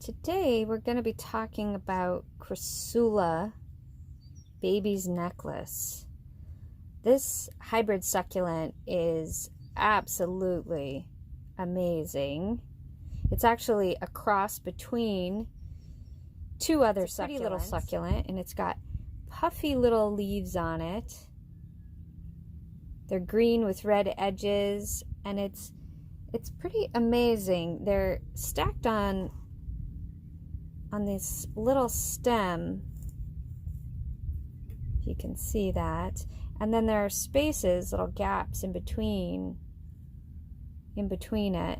Today we're going to be talking about Crassula baby's necklace. This hybrid succulent is absolutely amazing. It's actually a cross between two other succulents. Pretty little succulent, and it's got puffy little leaves on it. They're green with red edges, and it's pretty amazing. They're stacked on this little stem, if you can see that, and then there are spaces, little gaps in between it,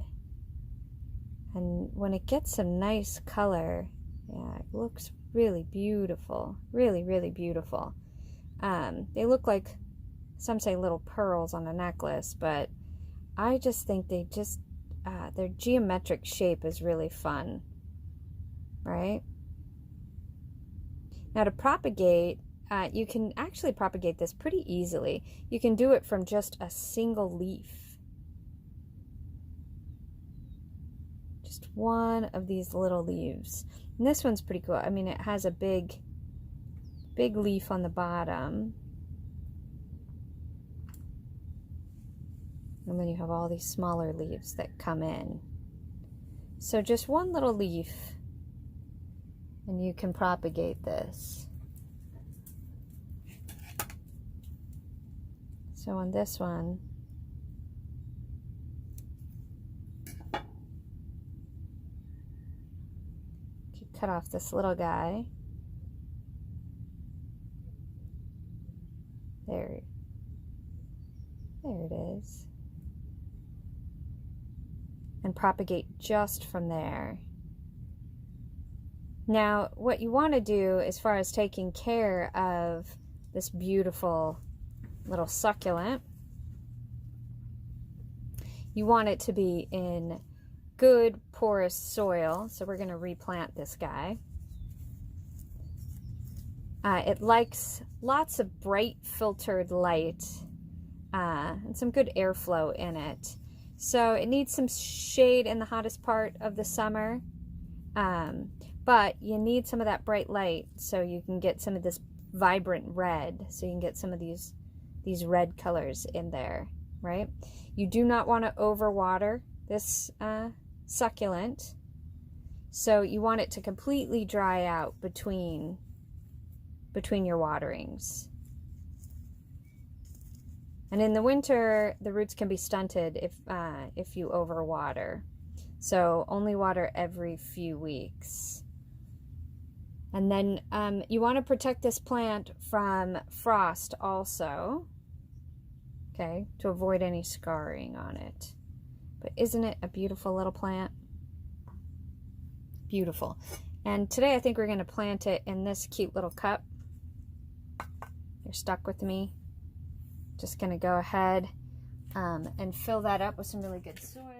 and when it gets some nice color, yeah, it looks really beautiful, really beautiful. They look like, some say little pearls on a necklace, but I just think they just their geometric shape is really fun, right? Now to propagate, you can actually propagate this pretty easily. You can do it from just a single leaf. Just one of these little leaves. And this one's pretty cool. I mean, it has a big leaf on the bottom. And then you have all these smaller leaves that come in. So just one little leaf, and you can propagate this. So on this one, you cut off this little guy. There it is. And propagate just from there. Now, what you want to do as far as taking care of this beautiful little succulent, you want it to be in good porous soil. So we're going to replant this guy. It likes lots of bright filtered light and some good airflow in it. So it needs some shade in the hottest part of the summer, but you need some of that bright light so you can get some of this vibrant red, so you can get some of these red colors in there, right? You do not want to overwater this succulent, so you want it to completely dry out between your waterings. And in the winter, the roots can be stunted if you overwater. So only water every few weeks. And then you want to protect this plant from frost also, okay, to avoid any scarring on it. But isn't it a beautiful little plant? Beautiful. And today I think we're going to plant it in this cute little cup. You're stuck with me. Just going to go ahead and fill that up with some really good soil.